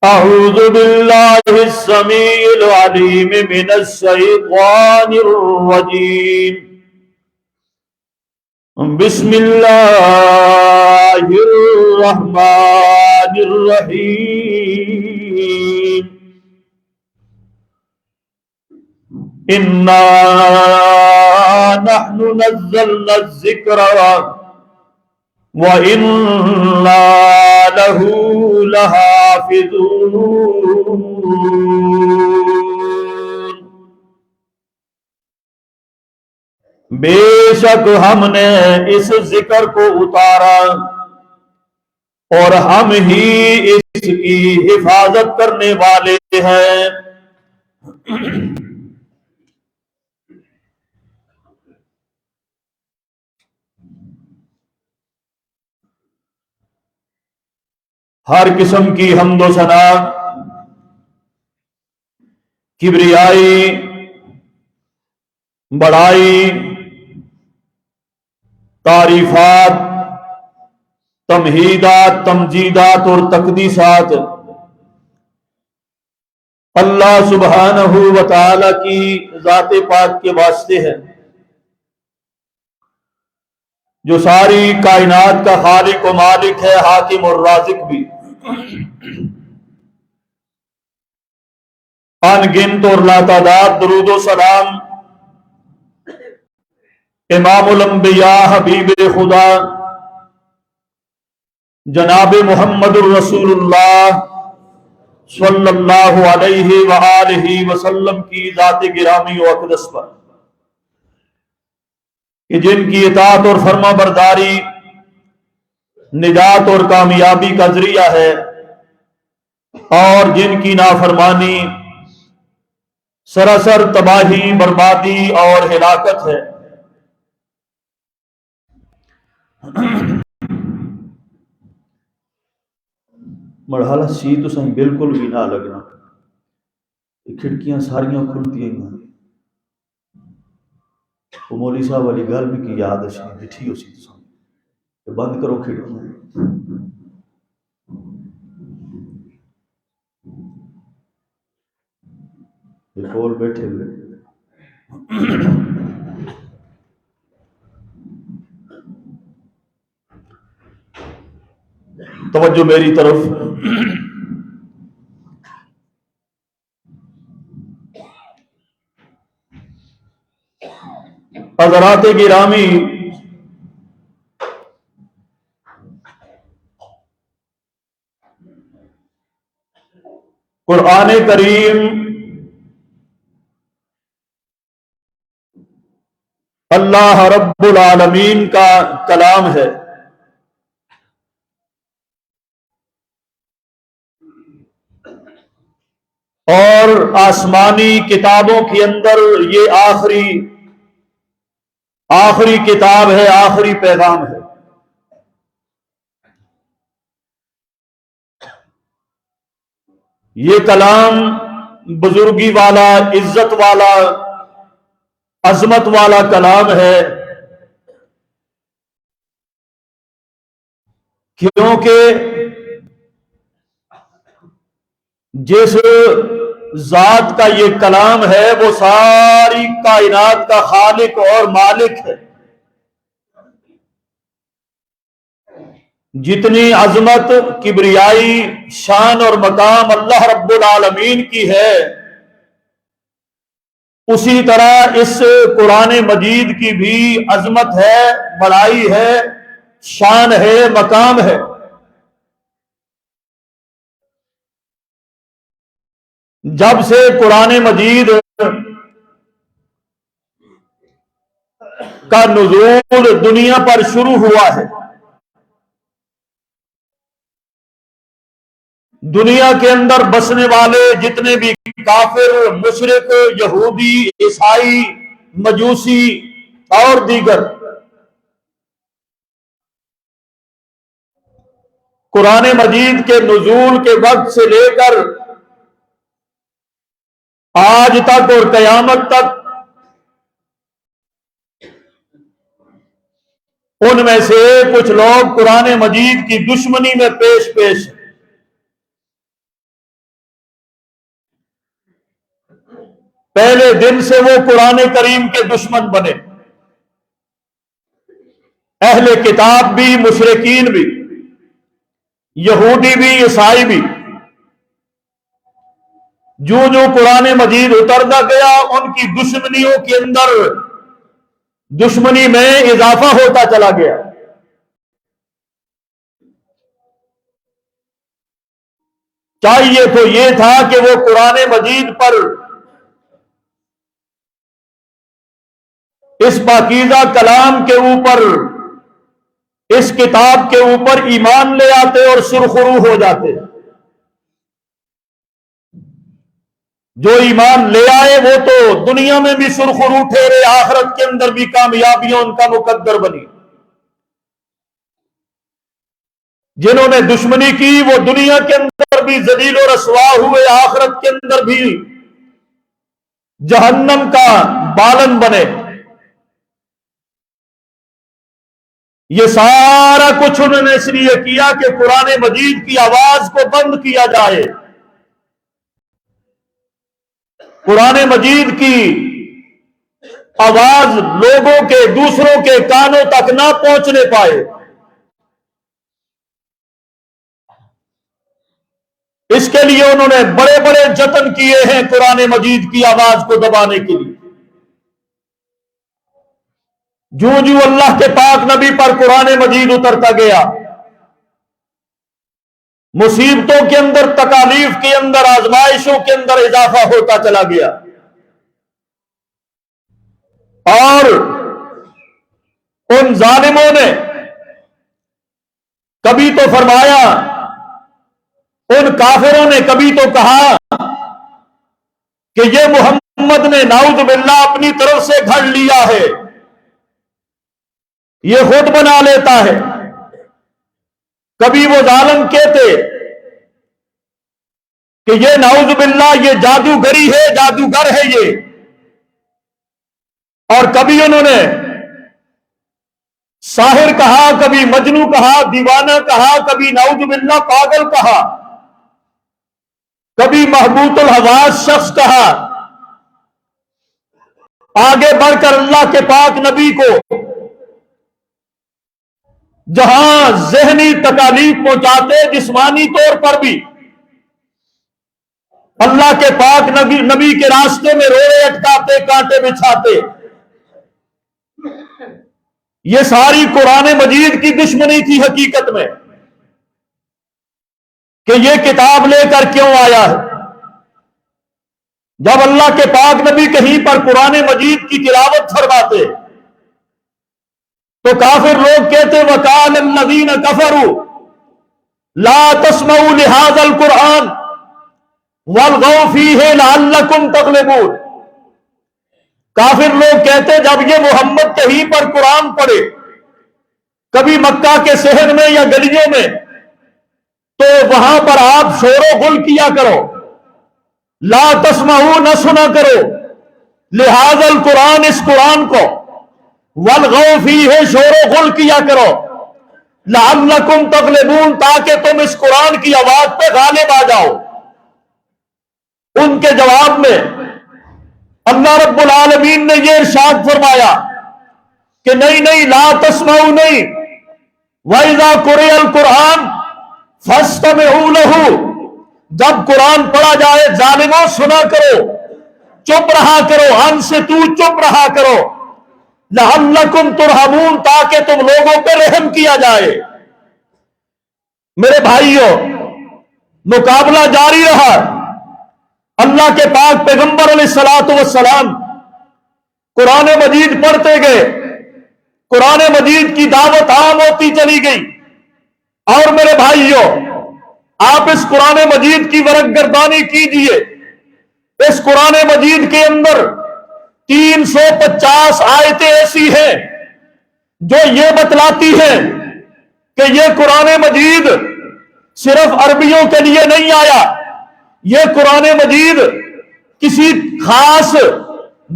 أعوذ بالله السميع العليم من الشيطان الرجيم. بسم الله الرحمن الرحيم. إنا نحن نزلنا الذكر وَإِنَّا لَهُ لَحَافِظُونَ. بے شک ہم نے اس ذکر کو اتارا اور ہم ہی اس کی حفاظت کرنے والے ہیں. ہر قسم کی حمد و ثنا، کبریائی، بڑائی، تعریفات، تمہیدات، تمجیدات اور تقدیسات اللہ سبحانہ و تعالی کی ذات پاک کے واسطے ہے، جو ساری کائنات کا خالق و مالک ہے، حاکم اور رازق بھی. ان گنت اور لاتعداد درود و سلام امام الانبیاء حبیب خدا جناب محمد الرسول اللہ صلی اللہ علیہ وآلہ وسلم کی ذات گرامی و اقدس پر، کہ جن کی اطاعت اور فرما برداری نجات اور کامیابی کا ذریعہ ہے، اور جن کی نافرمانی سراسر تباہی، بربادی اور ہلاکت ہے. مرحلہ سی تو سن بالکل بھی نہ لگنا، کھڑکیاں ساریاں کھلتی ہیں. وہ مولوی صاحب والی گل بھی کی یاد اچھی بٹھی ہو سی تو سن بند کرو کھڑکیاں. کول بیٹھے ہوئے توجہ میری طرف. حضرات گرامی، قرآن کریم اللہ رب العالمین کا کلام ہے، اور آسمانی کتابوں کے اندر یہ آخری کتاب ہے، آخری پیغام ہے. یہ کلام بزرگی والا، عزت والا، عظمت والا کلام ہے، کیونکہ جس ذات کا یہ کلام ہے وہ ساری کائنات کا خالق اور مالک ہے. جتنی عظمت، کبریائی، شان اور مقام اللہ رب العالمین کی ہے، اسی طرح اس قرآن مجید کی بھی عظمت ہے، بڑائی ہے، شان ہے، مقام ہے. جب سے قرآن مجید کا نزول دنیا پر شروع ہوا ہے، دنیا کے اندر بسنے والے جتنے بھی کافر، مشرک، یہودی، عیسائی، مجوسی اور دیگر، قرآن مجید کے نزول کے وقت سے لے کر آج تک اور قیامت تک ان میں سے کچھ لوگ قرآن مجید کی دشمنی میں پیش پہلے دن سے وہ قرآن کریم کے دشمن بنے، اہل کتاب بھی، مشرکین بھی، یہودی بھی، عیسائی بھی۔ جو قرآن مجید اترتا گیا ان کی دشمنیوں کے اندر دشمنی میں اضافہ ہوتا چلا گیا۔ چاہیے تو یہ تھا کہ وہ قرآن مجید پر، اس پاکیزہ کلام کے اوپر، اس کتاب کے اوپر ایمان لے آتے اور سرخرو ہو جاتے۔ جو ایمان لے آئے وہ تو دنیا میں بھی سرخرو ٹھہرے، آخرت کے اندر بھی کامیابیاں ان کا مقدر بنی۔ جنہوں نے دشمنی کی وہ دنیا کے اندر بھی ذلیل و رسوا ہوئے، آخرت کے اندر بھی جہنم کا بالن بنے۔ یہ سارا کچھ انہوں نے اس لیے کیا کہ قرآن مجید کی آواز کو بند کیا جائے، قرآن مجید کی آواز لوگوں کے، دوسروں کے کانوں تک نہ پہنچنے پائے۔ اس کے لیے انہوں نے بڑے بڑے جتن کیے ہیں قرآن مجید کی آواز کو دبانے کے لیے۔ جو اللہ کے پاک نبی پر قرآن مجید اترتا گیا، مصیبتوں کے اندر، تکالیف کے اندر، آزمائشوں کے اندر اضافہ ہوتا چلا گیا۔ اور ان ظالموں نے کبھی تو فرمایا، ان کافروں نے کبھی تو کہا کہ یہ محمد نے نعوذ باللہ اپنی طرف سے گھڑ لیا ہے، یہ خود بنا لیتا ہے۔ کبھی وہ ظالم کہتے کہ یہ نعوذ باللہ یہ جادوگری ہے، جادوگر ہے یہ۔ اور کبھی انہوں نے ساحر کہا، کبھی مجنو کہا، دیوانہ کہا، کبھی نعوذ باللہ پاگل کہا، کبھی محبوط الحواس شخص کہا۔ آگے بڑھ کر اللہ کے پاک نبی کو جہاں ذہنی تکالیف پہنچاتے، جسمانی طور پر بھی، اللہ کے پاک نبی کے راستے میں روڑے اٹکاتے، کانٹے بچھاتے۔ یہ ساری قرآن مجید کی دشمنی تھی حقیقت میں، کہ یہ کتاب لے کر کیوں آیا ہے۔ جب اللہ کے پاک نبی کہیں پر قرآن مجید کی تلاوت فرماتے تو کافر لوگ کہتے وَقَالَ الَّذِينَ كَفَرُوا لَا تَسْمَعُوا لِهَذَا الْقُرْآنِ وَالْغَوْا فِيهِ لَعَلَّكُمْ تَغْلِبُونَ۔ کافر لوگ کہتے جب یہ محمد کہیں پر قرآن پڑھے، کبھی مکہ کے شہر میں یا گلیوں میں، تو وہاں پر آپ شور و غل کیا کرو، لا تسمعوا نہ سنا کرو، لہذا القرآن اس قرآن کو، والغوا فیہ شور و غل کیا کرو، لعلکم تغلبون تاکہ تم اس قرآن کی آواز پہ غالب آ جاؤ۔ ان کے جواب میں اللہ رب العالمین نے یہ ارشاد فرمایا کہ نہیں لا تسمعوا نہیں، وَإِذَا قُرِئَ الْقُرْآنُ فَاسْتَمِعُوا لَهُ، جب قرآن پڑھا جائے ظالموں سنا کرو، چپ رہا کرو، انصتوا چپ رہا کرو، لَعَلَّكُمْ تُرْحَمُونَ تاکہ تم لوگوں پہ رحم کیا جائے۔ میرے بھائیوں، مقابلہ جاری رہا۔ اللہ کے پاک پیغمبر علیہ السلام قرآن مجید پڑھتے گئے، قرآن مجید کی دعوت عام ہوتی چلی گئی۔ اور میرے بھائیوں، آپ اس قرآن مجید کی ورق گردانی کیجئے۔ اس قرآن مجید کے اندر 350 آیتیں ایسی ہیں جو یہ بتلاتی ہیں کہ یہ قرآن مجید صرف عربیوں کے لیے نہیں آیا، یہ قرآن مجید کسی خاص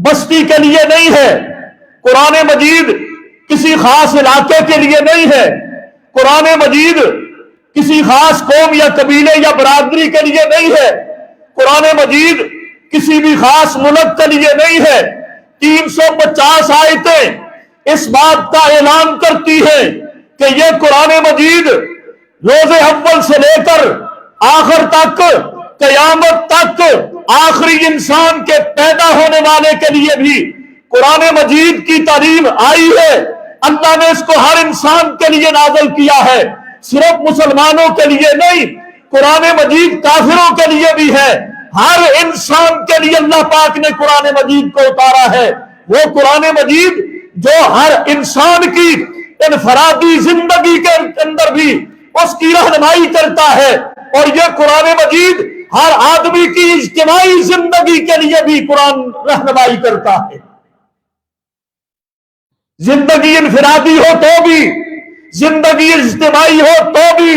بستی کے لیے نہیں ہے، قرآن مجید کسی خاص علاقے کے لیے نہیں ہے، قرآن مجید کسی خاص قوم یا قبیلے یا برادری کے لیے نہیں ہے، قرآن مجید کسی بھی خاص ملک کے لیے نہیں ہے۔ 350 آیتیں اس بات کا اعلان کرتی ہیں کہ یہ قرآن مجید روز اول سے لے کر آخر تک، قیامت تک، آخری انسان کے پیدا ہونے والے کے لیے بھی قرآن مجید کی تعلیم آئی ہے۔ اللہ نے اس کو ہر انسان کے لیے نازل کیا ہے، صرف مسلمانوں کے لیے نہیں۔ قرآن مجید کافروں کے لیے بھی ہے، ہر انسان کے لیے اللہ پاک نے قرآن مجید کو اتارا ہے۔ وہ قرآن مجید جو ہر انسان کی انفرادی زندگی کے اندر بھی اس کی رہنمائی کرتا ہے، اور یہ قرآن مجید ہر آدمی کی اجتماعی زندگی کے لیے بھی قرآن رہنمائی کرتا ہے۔ زندگی انفرادی ہو تو بھی، زندگی اجتماعی ہو تو بھی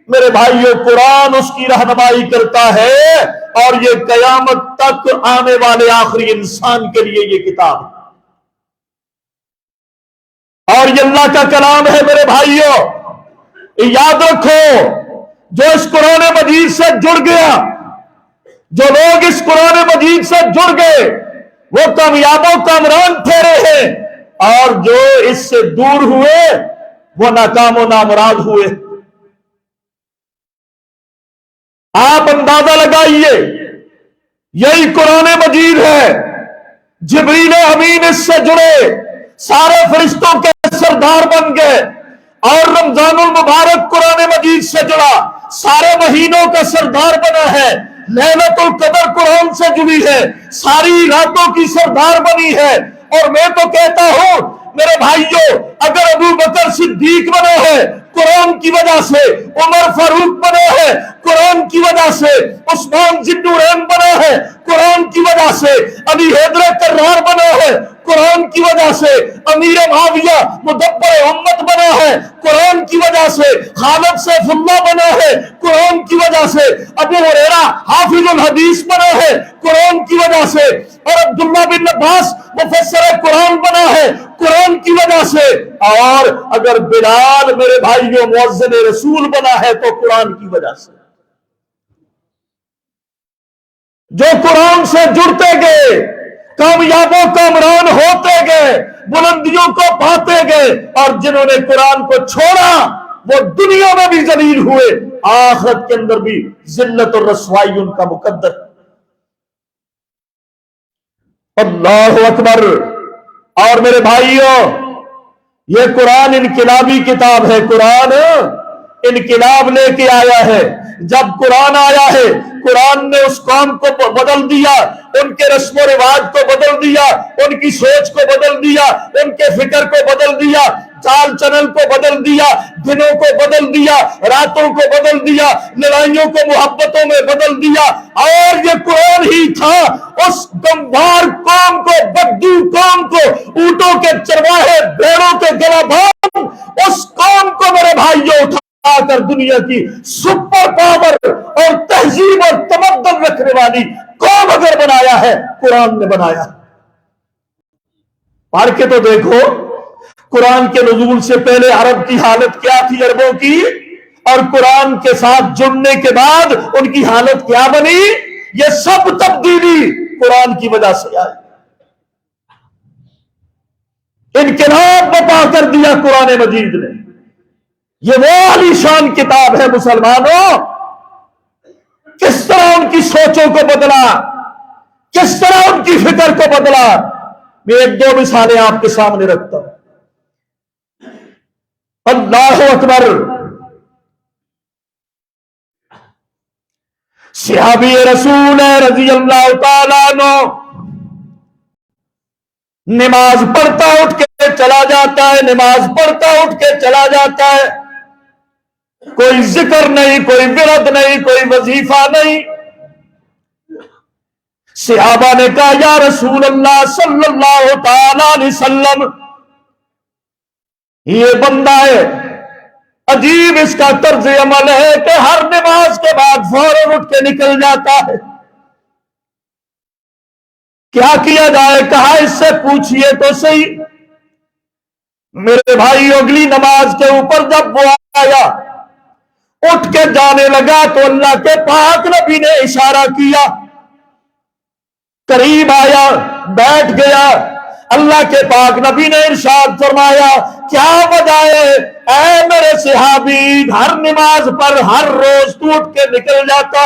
میرے بھائیو قرآن اس کی رہنمائی کرتا ہے، اور یہ قیامت تک آنے والے آخری انسان کے لیے یہ کتاب ہے، اور یہ اللہ کا کلام ہے۔ میرے بھائیو یاد رکھو، جو اس قرآن مجید سے جڑ گیا، جو لوگ اس قرآن مجید سے جڑ گئے وہ کامیاب و کامران ٹھہرے ہیں، اور جو اس سے دور ہوئے وہ ناکام و نامراد ہوئے۔ آپ اندازہ لگائیے، یہی قرآن مجید ہے، جبریل امین اس سے جڑے، سارے فرشتوں کے سردار بن گئے، اور رمضان المبارک قرآن مجید سے جڑا، سارے مہینوں کا سردار بنا ہے۔ لیلۃ القدر قرآن سے جڑی ہے، ساری راتوں کی سردار بنی ہے۔ اور میں تو کہتا ہوں میرے بھائیوں، اگر ابو بکر صدیق بنا ہے قرآن کی وجہ سے، عمر فاروق بنا ہے قرآن کی وجہ سے، عثمان ذی النورین بنا ہے قرآن کی وجہ سے، علی حیدر کرار بنا ہے قرآن کی وجہ سے، امیر معاویہ مدبر امت بنا ہے قرآن کی وجہ سے، خالد سیف اللہ بنا ہے قرآن کی وجہ سے، ابو ہریرہ حافظ الحدیث بنا ہے قرآن کی وجہ سے، اور عبداللہ بن عباس مفسر قرآن بنا ہے قرآن کی وجہ سے، اور اگر بلال میرے بھائیوں مؤذن رسول بنا ہے تو قرآن کی وجہ سے۔ جو قرآن سے جڑتے گئے کامیاب و کامران ہوتے گئے، بلندیوں کو پاتے گئے، اور جنہوں نے قرآن کو چھوڑا وہ دنیا میں بھی ذلیل ہوئے، آخرت کے اندر بھی ذلت اور رسوائی ان کا مقدر۔ اللہ اکبر۔ اور میرے بھائیوں یہ قرآن انقلابی کتاب ہے، قرآن انقلاب لے کے آیا ہے۔ جب قرآن آیا ہے قرآن نے اس قوم کو بدل دیا، ان کے رسم و رواج کو بدل دیا، ان کی سوچ کو بدل دیا، ان کے فکر کو بدل دیا، چال چلن کو بدل دیا، دنوں کو بدل دیا، راتوں کو بدل دیا، لڑائیوں کو محبتوں میں بدل دیا۔ اور یہ قرآن ہی تھا اس گمبھار قوم کو، بدو قوم کو، اونٹوں کے چرواہے بھیڑوں کے گواہان، اس قوم کو میرے بھائیوں اٹھا کر دنیا کی سپر پاور اور تہذیب اور تمدن رکھنے والی قوم اگر بنایا ہے قرآن نے بنایا۔ پڑھ کے تو دیکھو قرآن کے نزول سے پہلے عرب کی حالت کیا تھی، عربوں کی، اور قرآن کے ساتھ جڑنے کے بعد ان کی حالت کیا بنی۔ یہ سب تبدیلی قرآن کی وجہ سے آئی، انقلاب بپا کر دیا قرآن مجید نے۔ یہ وہ عالی شان کتاب ہے مسلمانوں، کس طرح ان کی سوچوں کو بدلا، کس طرح ان کی فکر کو بدلا۔ میں ایک دو مثالیں آپ کے سامنے رکھتا ہوں۔ اللہ اکبر۔ صحابی رسول رضی اللہ تعالیٰ عنہ نماز پڑھتا اٹھ کے چلا جاتا ہے، نماز پڑھتا اٹھ کے چلا جاتا ہے، کوئی ذکر نہیں، کوئی ورد نہیں، کوئی وظیفہ نہیں۔ صحابہ نے کہا یا رسول اللہ صلی اللہ تعالی علیہ وسلم، یہ بندہ ہے عجیب، اس کا طرز عمل ہے کہ ہر نماز کے بعد فوراً اٹھ کے نکل جاتا ہے، کیا کیا جائے؟ کہا اس سے پوچھئے تو صحیح۔ میرے بھائی اگلی نماز کے اوپر جب وہ آیا اٹھ کے جانے لگا تو اللہ کے پاک نبی نے اشارہ کیا قریب آیا، بیٹھ گیا۔ اللہ کے پاک نبی نے ارشاد فرمایا، کیا وجہ ہے اے میرے صحابی، ہر نماز پر ہر روز تو اٹھ کے نکل جاتا؟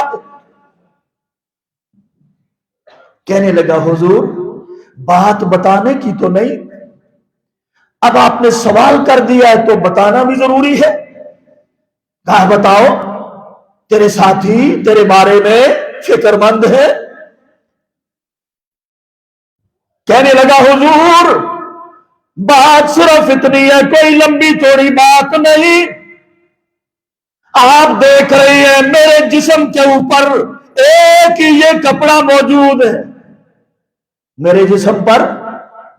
کہنے لگا حضور بات بتانے کی تو نہیں، اب آپ نے سوال کر دیا ہے تو بتانا بھی ضروری ہے۔ کہا بتاؤ، تیرے ساتھی تیرے بارے میں فکر مند ہے۔ کہنے لگا حضور بات صرف اتنی ہے، کوئی لمبی چوڑی بات نہیں۔ آپ دیکھ رہے ہیں میرے جسم کے اوپر ایک ہی یہ کپڑا موجود ہے، میرے جسم پر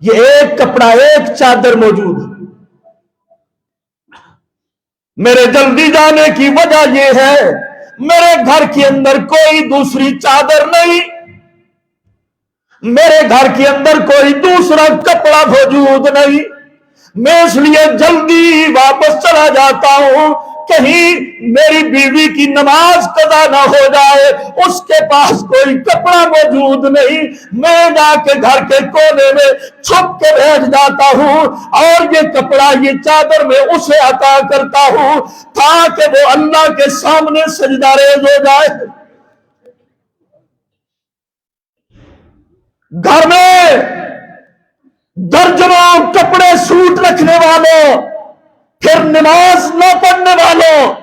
یہ ایک کپڑا، ایک چادر موجود ہے۔ میرے جلدی جانے کی وجہ یہ ہے میرے گھر کے اندر کوئی دوسری چادر نہیں، میرے گھر کے اندر کوئی دوسرا کپڑا موجود نہیں، میں اس لیے جلدی واپس چلا جاتا ہوں، کہیں میری بیوی کی نماز قضا نہ ہو جائے، اس کے پاس کوئی کپڑا موجود نہیں، میں جا کے گھر کے کونے میں چھپ کے بیٹھ جاتا ہوں اور یہ کپڑا، یہ چادر میں اسے عطا کرتا ہوں تاکہ وہ اللہ کے سامنے سجدہ ریز ہو جائے۔ گھر میں درجنوں کپڑے سوٹ رکھنے والوں، پھر نماز نہ پڑھنے والوں،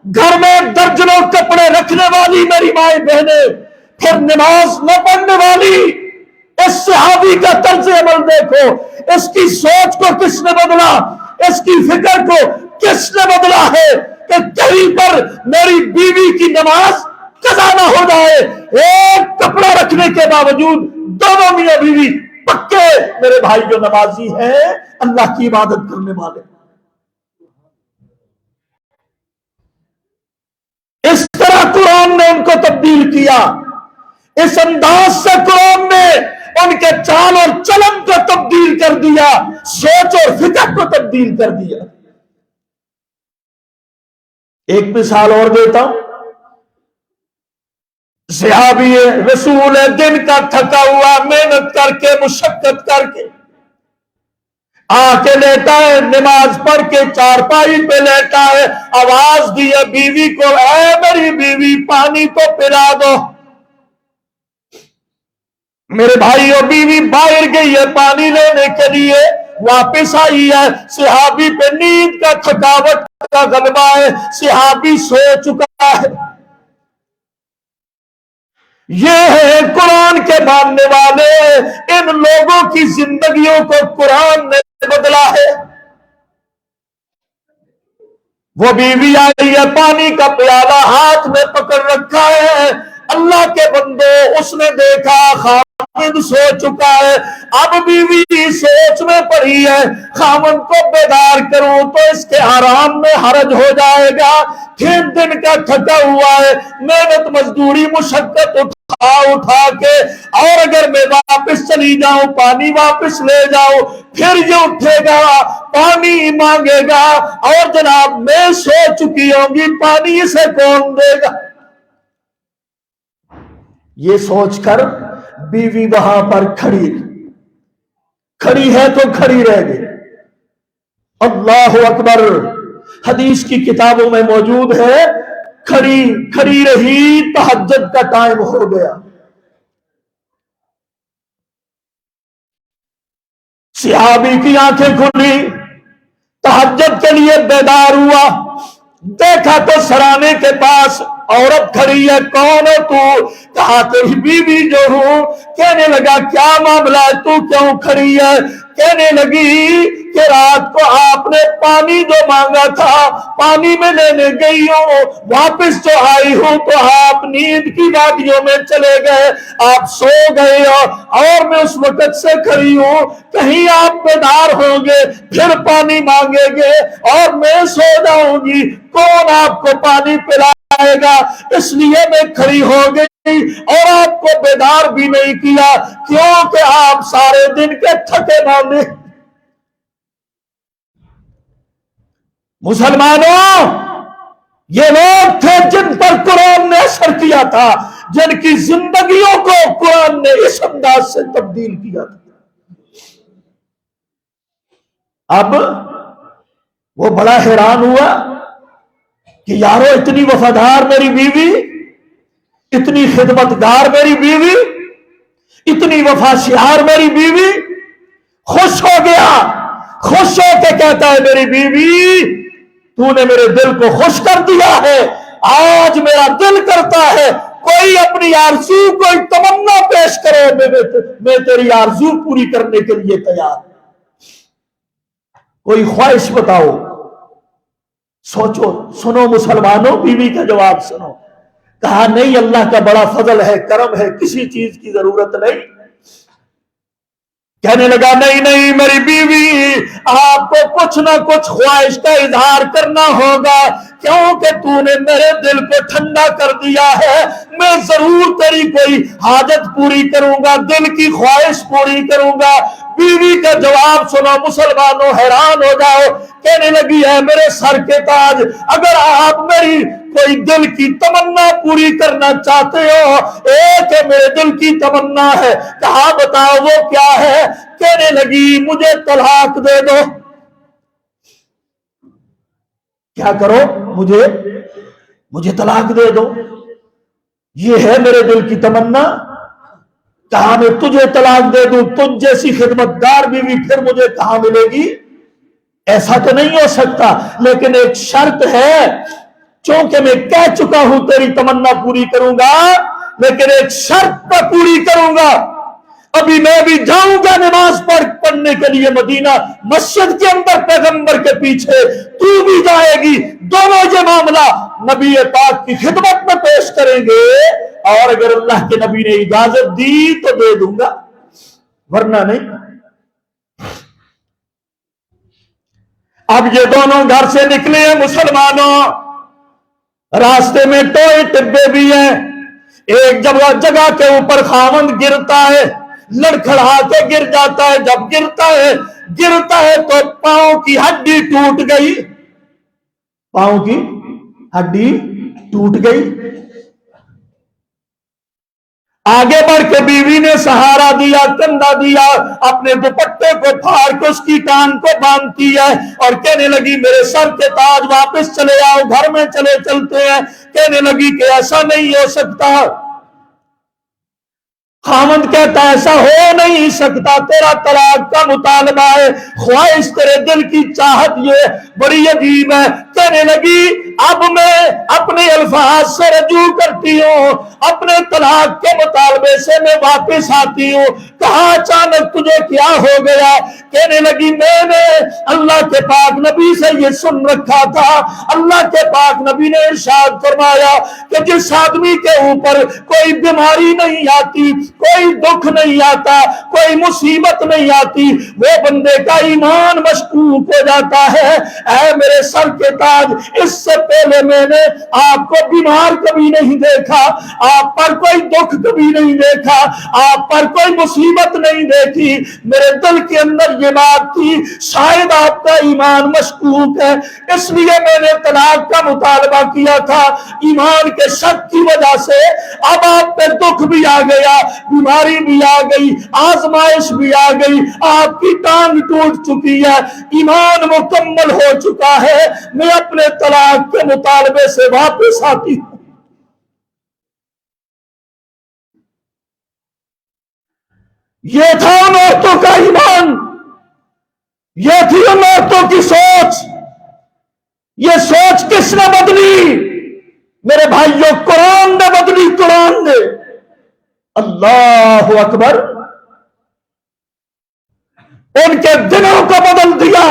گھر میں درجنوں کپڑے رکھنے والی میری مائیں بہنیں، پھر نماز نہ پڑھنے والی، اس صحابی کا طرز عمل دیکھو، اس کی سوچ کو کس نے بدلا، اس کی فکر کو کس نے بدلا ہے کہ کہیں پر میری بیوی کی نماز قضا نہ ہو جائے۔ ایک کپڑا رکھنے کے باوجود دونوں میاں بیوی پکے میرے بھائی جو نمازی ہیں، اللہ کی عبادت کرنے والے۔ اس طرح قرآن نے ان کو تبدیل کیا، اس انداز سے قرآن نے ان کے چال اور چلن کو تبدیل کر دیا، سوچ اور فکر کو تبدیل کر دیا۔ ایک مثال اور دیتا ہوں، صحابی رسول دن کا تھکا ہوا، محنت کر کے، مشقت کر کے آ کے لیٹا ہے، نماز پڑھ کے چارپائی پہ لیٹا ہے، آواز دی ہے بیوی کو، اے میری بیوی پانی تو پلا دو۔ میرے بھائیو بیوی باہر گئی ہے پانی لینے کے لیے، واپس آئی ہے، صحابی پہ نیند کا تھکاوٹ کا غلبہ ہے، صحابی سو چکا ہے۔ یہ ہے قرآن کے ماننے والے، ان لوگوں کی زندگیوں کو قرآن نے بدلا ہے۔ وہ بیوی آئی ہے، پانی کا پیالہ ہاتھ میں پکڑ رکھا ہے، اللہ کے بندو اس نے دیکھا خاوند سو چکا ہے، اب بیوی سوچ میں پڑی ہے خاوند کو بیدار کروں تو اس کے حرام میں حرج ہو جائے گا، پھر دن کا تھکا ہوا ہے، محنت مزدوری مشقت اٹھا کے، اور اگر میں واپس چلی جاؤں پانی واپس لے جاؤں، پھر یہ اٹھے گا پانی مانگے گا، اور جناب میں سو چکی ہوں گی، پانی اسے کون دے گا؟ یہ سوچ کر بیوی وہاں پر کھڑی ہے تو کھڑی رہ گئی۔ اللہ اکبر، حدیث کی کتابوں میں موجود ہے، کھڑی رہی، تہجد کا ٹائم ہو گیا، صحابی کی آنکھیں کھلی، تہجد کے لیے بیدار ہوا، دیکھا تو سرانے کے پاس عورت کھڑی ہے، کون ہے تو؟ کہا تیری بیوی جو ہوں۔ کہنے لگا کیا معاملہ ہے، تو کیوں کھڑی ہے؟ کہنے لگی کہ رات کو آپ نے پانی جو مانگا تھا پانی میں لینے گئی ہوں، واپس جو آئی ہوں تو آپ نیند کی وادیوں میں چلے گئے، آپ سو گئے ہو، اور میں اس وقت سے کھڑی ہوں، کہیں آپ بیدار ہوں گے پھر پانی مانگیں گے اور میں سو جاؤں گی، کون آپ کو پانی پلائے گا؟ اس لیے میں کھڑی ہو گئی اور آپ کو بیدار بھی نہیں کیا، کیونکہ آپ سارے دن کے تھکے ماندے۔ مسلمانوں، یہ لوگ تھے جن پر قرآن نے اثر کیا تھا، جن کی زندگیوں کو قرآن نے اس انداز سے تبدیل کیا تھا۔ اب وہ بڑا حیران ہوا کہ یارو اتنی وفادار میری بیوی، اتنی خدمتگار میری بیوی، اتنی وفاشیار میری بیوی، خوش ہو گیا، خوش ہو کے کہتا ہے میری بیوی تو نے میرے دل کو خوش کر دیا ہے، آج میرا دل کرتا ہے کوئی اپنی آرزو کوئی تمنا پیش کرے، میں تیری آرزو پوری کرنے کے لیے تیار، کوئی خواہش بتاؤ۔ سوچو، سنو مسلمانوں، بیوی کا جواب سنو۔ کہا نہیں، اللہ کا بڑا فضل ہے، کرم ہے، کسی چیز کی ضرورت نہیں۔ کہنے لگا نہیں نہیں میری بیوی، آپ کو کچھ نہ کچھ خواہش کا اظہار کرنا ہوگا، کیونکہ تو نے میرے دل کو ٹھنڈا کر دیا ہے، میں ضرور تیری کوئی حاجت پوری کروں گا، دل کی خواہش پوری کروں گا۔ بیوی کا جواب سنو مسلمانوں، حیران ہو جاؤ۔ کہنے لگی ہے میرے سر کے تاج، اگر آپ میری کوئی دل کی تمنا پوری کرنا چاہتے ہو، ایک میرے دل کی تمنا ہے۔ کہا بتاؤ وہ کیا ہے؟ کہنے لگی مجھے طلاق دے دو۔ کیا کرو؟ مجھے طلاق دے دو، یہ ہے میرے دل کی تمنا۔ کہا میں تجھے طلاق دے دوں، تجھ جیسی خدمتگار بیوی پھر مجھے کہاں ملے گی؟ ایسا تو نہیں ہو سکتا، لیکن ایک شرط ہے، چونکہ میں کہہ چکا ہوں تیری تمنا پوری کروں گا، لیکن ایک شرط پر پوری کروں گا۔ ابھی میں بھی جاؤں گا نماز پڑھنے کے لیے مدینہ، مسجد کے اندر پیغمبر کے پیچھے، تو بھی جائے گی، دونوں یہ معاملہ نبی پاک کی خدمت میں پیش کریں گے، اور اگر اللہ کے نبی نے اجازت دی تو دے دوں گا، ورنہ نہیں۔ اب یہ دونوں گھر سے نکلے ہیں مسلمانوں، راستے میں ٹوئے ٹبے بھی ہیں، ایک جگہ کے اوپر خاوند گرتا ہے، لڑکھڑا کے گر جاتا ہے، جب گرتا ہے تو پاؤں کی ہڈی ٹوٹ گئی، پاؤں کی ہڈی ٹوٹ گئی۔ آگے بڑھ کے بیوی نے سہارا دیا، کندھا دیا، اپنے دوپٹے کو پھاڑ کے اس کی ٹانگ کو باندھتی ہے اور کہنے لگی میرے سر کے تاج واپس چلے آؤ، گھر میں چلتے ہیں۔ کہنے لگی کہ ایسا نہیں ہو سکتا۔ خاوند کہتا ایسا ہو نہیں سکتا، تیرا طلاق کا مطالبہ ہے، خواہش تیرے دل کی چاہت یہ بڑی عجیب ہے۔ کہنے لگی اب میں اپنے الفاظ سے رجوع کرتی ہوں، اپنے طلاق کے مطالبے سے میں واپس آتی ہوں۔ کہا اچانک تجھے کیا ہو گیا؟ کہنے لگی میں نے اللہ کے پاک نبی سے یہ سن رکھا تھا، اللہ کے پاک نبی نے ارشاد فرمایا کہ جس آدمی کے اوپر کوئی بیماری نہیں آتی، کوئی دکھ نہیں آتا، کوئی مصیبت نہیں آتی، وہ بندے کا ایمان مشکوک ہو جاتا ہے۔ اے میرے سر کے تاج، اس سے پہلے میں نے آپ کو بیمار کبھی نہیں دیکھا، آپ پر کوئی دکھ کبھی نہیں دیکھا، آپ پر کوئی مصیبت نہیں دیکھی۔ میرے دل کے اندر یہ بات تھی شاید آپ کا ایمان مشکوک ہے، اس لیے میں نے طلاق کا مطالبہ کیا تھا۔ ایمان کے شک کی وجہ سے اب آپ پہ دکھ بھی آ گیا، بیماری بھی آ گئی، آزمائش بھی آ گئی، آپ کی ٹانگ ٹوٹ چکی ہے، ایمان مکمل ہو چکا ہے، میں اپنے طلاق کے مطالبے سے واپس آتی ہوں۔ یہ تھا ان عورتوں کا ایمان، یہ تھی ان عورتوں کی سوچ۔ یہ سوچ کس نے بدلی؟ میرے بھائیوں قرآن نے بدلی، قرآن نے۔ اللہ اکبر۔ ان کے دلوں کو بدل دیا،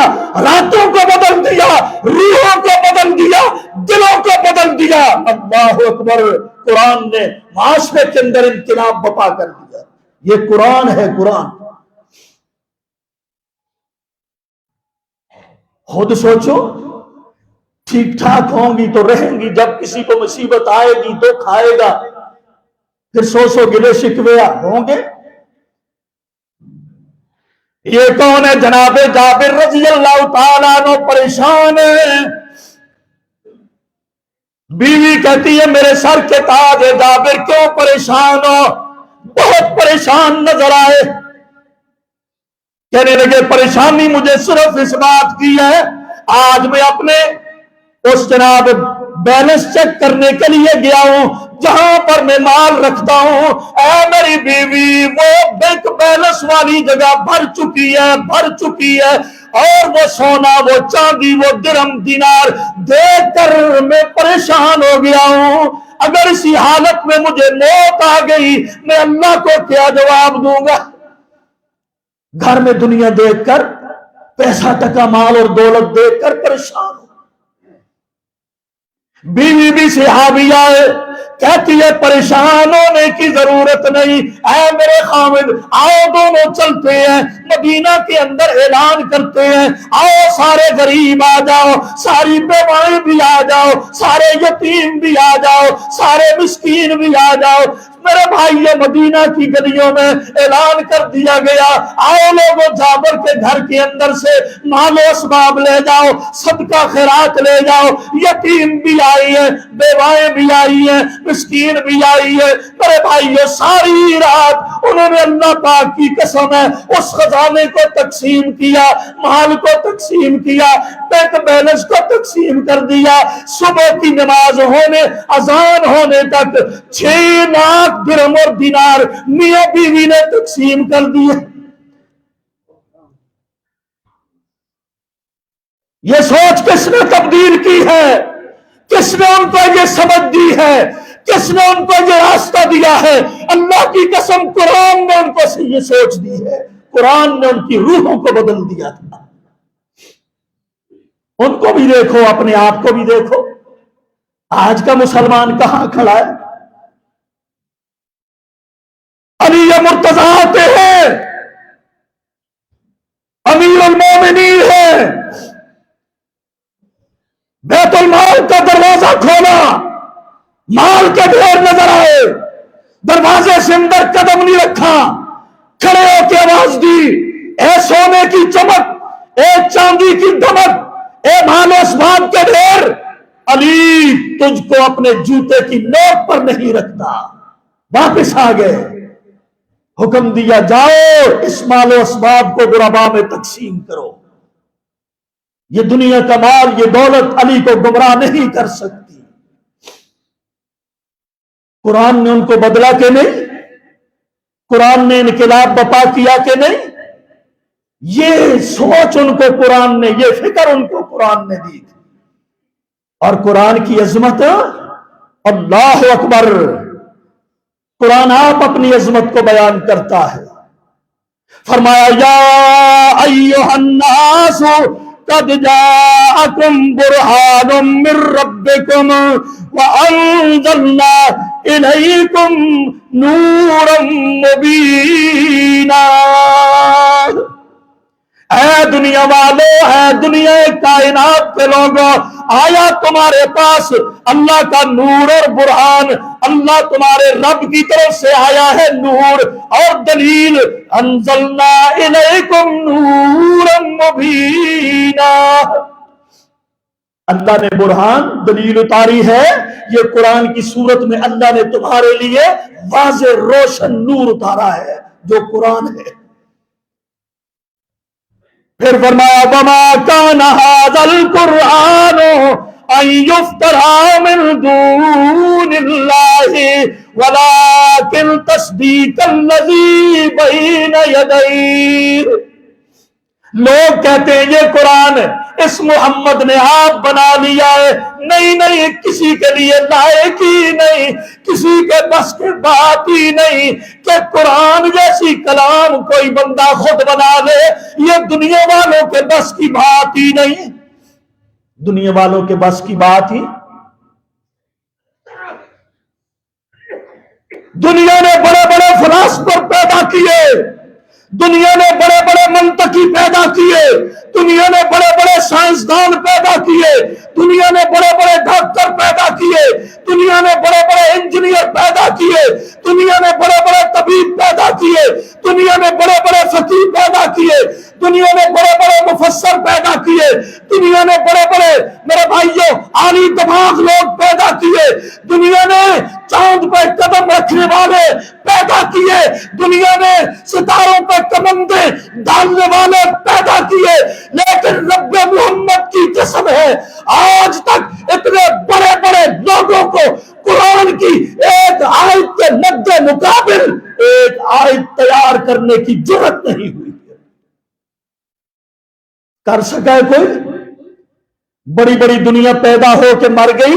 راتوں کو بدل دیا، روحوں کو بدل دیا، دلوں کو بدل دیا۔ اللہ اکبر۔ قرآن نے معاشرے کے اندر انقلاب برپا کر دیا۔ یہ قرآن ہے، قرآن۔ خود سوچو، ٹھیک ٹھاک ہوں گی تو رہیں گی، جب کسی کو مصیبت آئے گی تو کھائے گا، پھر سو گلے شکوے ہوں گے۔ یہ کون ہے؟ جناب جابر رضی اللہ تعالیٰ عنہ پریشان ہے، بیوی کہتی ہے میرے سر کے تاج جابر کیوں پریشان ہو؟ بہت پریشان نظر آئے. کہنے لگے پریشانی مجھے صرف اس بات کی ہے، آج میں اپنے اس جناب بیلنس چیک کرنے کے لیے گیا ہوں جہاں پر میں مال رکھتا ہوں، اے میری بیوی وہ بینک بیلنس والی جگہ بھر چکی ہے اور وہ سونا، وہ چاندی، وہ درہم دینار دیکھ کر میں پریشان ہو گیا ہوں. اگر اسی حالت میں مجھے موت آ گئی میں اللہ کو کیا جواب دوں گا؟ گھر میں دنیا دیکھ کر، پیسہ ٹکا مال اور دولت دیکھ کر پریشان ہو. بیوی بھی صحابیہ ہے، کہتی ہے پریشان ہونے کی ضرورت نہیں، اے میرے خامد آؤ دونوں چلتے ہیں مدینہ کے اندر اعلان کرتے ہیں، آؤ سارے غریب آ جاؤ، ساری بیوائیں بھی آ جاؤ، سارے یتیم بھی آ جاؤ، سارے مسکین بھی آ جاؤ. میرے بھائی مدینہ کی گلیوں میں اعلان کر دیا گیا، آؤ لوگوں جابر کے گھر کے اندر سے مال و اسباب لے جاؤ، صدقہ خیرات لے جاؤ. یتیم بھی آئی ہے، بیوائیں بھی آئی ہیں، مسکین بھی آئی ہے. میرے بھائیو ساری رات انہوں نے اللہ پاک کی قسم ہے اس خزانے کو تقسیم کیا، مال کو تقسیم کیا، بینک بیلنس کو تقسیم کر دیا. صبح کی نماز ہونے، اذان ہونے تک 6 لاکھ درہم اور دینار میاں بیوی نے تقسیم کر دیے. یہ سوچ کس نے تبدیل کی ہے؟ کس نے ان کو یہ سمجھ دی ہے؟ کس نے ان کو یہ راستہ دیا ہے؟ اللہ کی قسم قرآن نے ان کو یہ سوچ دی ہے. قرآن نے ان کی روحوں کو بدل دیا تھا. ان کو بھی دیکھو، اپنے آپ کو بھی دیکھو. آج کا مسلمان کہاں کھڑا ہے؟ علی مرتضی آتے ہیں، امیر المومنین ہے، بیت المال کا دروازہ کھولا، مال کے ڈھیر نظر آئے، دروازے سے اندر قدم نہیں رکھا، کھڑے ہو کے آواز دی، اے سونے کی چمک، اے چاندی کی دمک، اے مال و اسباب کے ڈھیر، علی تجھ کو اپنے جوتے کی نوک پر نہیں رکھتا. واپس آ گئے، حکم دیا جاؤ اس مال و اسباب کو غربا میں تقسیم کرو. یہ دنیا کا مال، یہ دولت علی کو گمراہ نہیں کر سکتی. قرآن نے ان کو بدلا کہ نہیں؟ قرآن نے انقلاب بپا کیا کہ نہیں؟ یہ سوچ ان کو قرآن نے، یہ فکر ان کو قرآن نے دی تھی. اور قرآن کی عظمت، اللہ اکبر. قرآن آپ اپنی عظمت کو بیان کرتا ہے. فرمایا یا ایھا الناس قد جاءکم برہان من ربکم وانزلنا الیکم نورا مبینا. اے دنیا والو، اے دنیا کائنات کے لوگوں، آیا تمہارے پاس اللہ کا نور اور برہان، اللہ تمہارے رب کی طرف سے آیا ہے نور اور دلیل. انزلنا الیکم نورا مبینا. اللہ نے برہان، دلیل اتاری ہے. یہ قرآن کی صورت میں اللہ نے تمہارے لیے واضح روشن نور اتارا ہے جو قرآن ہے. پھر فرمایا وما کان ھذا القرآن ان یفترى من دون اللہ ولکن تصدیق الذی بین یدیہ. لوگ کہتے ہیں یہ قرآن اس محمد نے آپ بنا لیا ہے. نہیں، کسی کے لیے لائق ہی نہیں، کسی کے بس کی بات ہی نہیں کہ قرآن جیسی کلام کوئی بندہ خود بنا لے. یہ دنیا والوں کے بس کی بات ہی نہیں. دنیا والوں کے بس کی بات ہی. دنیا نے بڑے بڑے فلاسفر پیدا کیے، دنیا نے بڑے بڑے منطقی پیدا کیے، دنیا نے بڑے بڑے سائنسدان پیدا کیے، دنیا نے بڑے بڑے ڈاکٹر پیدا کیے، دنیا نے بڑے بڑے انجینئر پیدا کیے، دنیا نے بڑے بڑے طبیب پیدا کیے، دنیا نے بڑے بڑے فقیہ پیدا کیے، دنیا نے بڑے بڑے مفسر پیدا کیے، دنیا نے بڑے بڑے میرے بھائیو عالی دماغ لوگ پیدا کیے، دنیا نے چاند پہ قدم رکھنے والے پیدا کیے، دنیا نے ستاروں پہ کمندے ڈالنے والے پیدا کیے، لیکن رب محمد کی قسم ہے آج تک اتنے بڑے بڑے لوگوں کو قرآن کی ایک آیت کے مد مقابل ایک آیت تیار کرنے کی جرات نہیں ہوئی۔ کر سکا ہے کوئی؟ بڑی بڑی دنیا پیدا ہو کے مر گئی،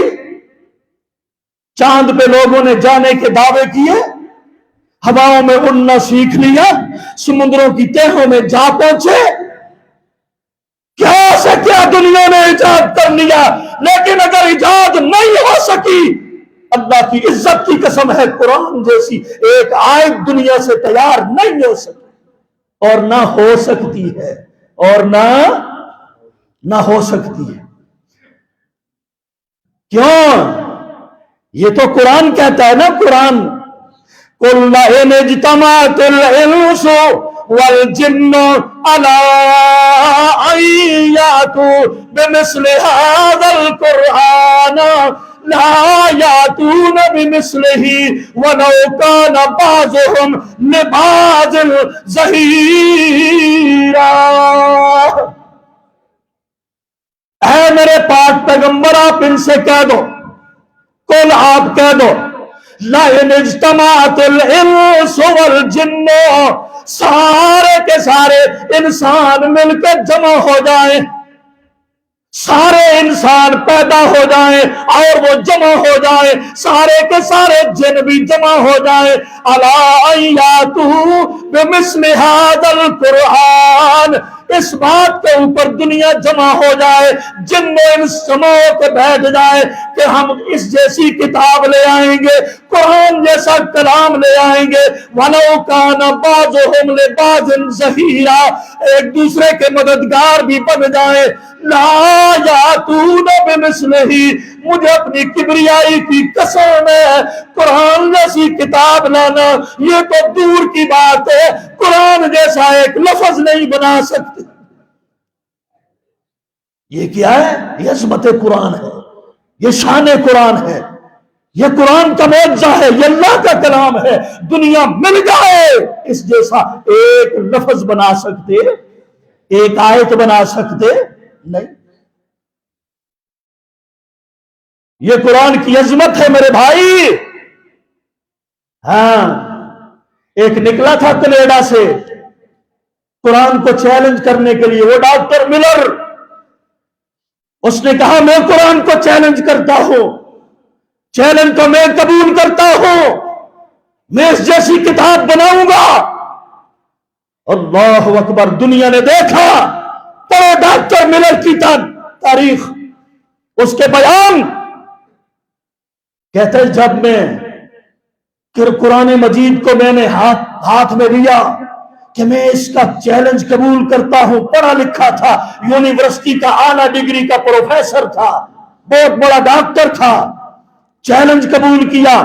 چاند پہ لوگوں نے جانے کے دعوے کیے، ہواؤں میں اڑنا سیکھ لیا، سمندروں کی تہوں میں جا پہنچے، کیا سے کیا دنیا نے ایجاد کر لیا، لیکن اگر ایجاد نہیں ہو سکی، اللہ کی عزت کی قسم ہے قرآن جیسی ایک آیت دنیا سے تیار نہیں ہو سکی، اور نہ ہو سکتی ہے، اور نہ ہو سکتی ہے۔ کیوں؟ یہ تو قرآن کہتا ہے نا، قرآن قُلْ لَئِنِ اجْتَمَعَتِ الْإِنسُ وَالْجِنُّ عَلَىٰ أَن يَأْتُوا بِمِثْلِ هَٰذَا الْقُرْآنِ لَا يَأْتُونَ بِمِثْلِهِ وَلَوْ كَانَ بَعْضُهُمْ لِبَعْضٍ ظَهِيرًا۔ اے میرے پاک پیغمبر آپ ان سے کہہ دو، قل آپ کہہ دو، لَئِنِ اجْتَمَعَتِ الْإِنسُ وَالْجِنُّ، سارے کے سارے انسان مل کے جمع ہو جائیں، سارے انسان پیدا ہو جائیں اور وہ جمع ہو جائیں، سارے کے سارے جن بھی جمع ہو جائیں، عَلَىٰ أَن يَأْتُوا بِمِثْلِ هَٰذَا الْقُرْآنِ، اس بات کے اوپر دنیا جمع ہو جائے، جن میں ان سماؤں کے بیٹھ جائے کہ ہم اس جیسی کتاب لے آئیں گے، قرآن جیسا کلام لے آئیں گے، وَلَوْ كَانَ بَعْضُهُمْ لِبَعْضٍ ظَهِيرًا، ایک دوسرے کے مددگار بھی بن جائیں، لَا يَأْتُونَ بِمِثْلِهِ، مجھے اپنی کبریائی کی قسم ہے قرآن جیسی کتاب لانا یہ تو دور کی بات ہے، قرآن جیسا ایک لفظ نہیں بنا سکتے۔ یہ کیا ہے؟ یہ عظمت قرآن ہے، یہ شان قرآن ہے، یہ قرآن کا معجزہ ہے، یہ اللہ کا کلام ہے، دنیا مل جائے اس جیسا ایک لفظ بنا سکتے، ایک آیت بنا سکتے نہیں۔ یہ قرآن کی عظمت ہے میرے بھائی۔ ہاں، ایک نکلا تھا کینیڈا سے قرآن کو چیلنج کرنے کے لیے، وہ ڈاکٹر ملر، اس نے کہا میں قرآن کو چیلنج کرتا ہوں، چیلنج کو میں قبول کرتا ہوں، میں اس جیسی کتاب بناؤں گا۔ اللہ اکبر، دنیا نے دیکھا، پڑھو ڈاکٹر ملر کی تاریخ، اس کے بیان، کہتے ہیں جب میں قرآن مجید کو میں نے ہاتھ میں لیا کہ میں اس کا چیلنج قبول کرتا ہوں، پڑھا لکھا تھا، یونیورسٹی کا اعلیٰ ڈگری کا پروفیسر تھا، بہت بڑا ڈاکٹر تھا، چیلنج قبول کیا۔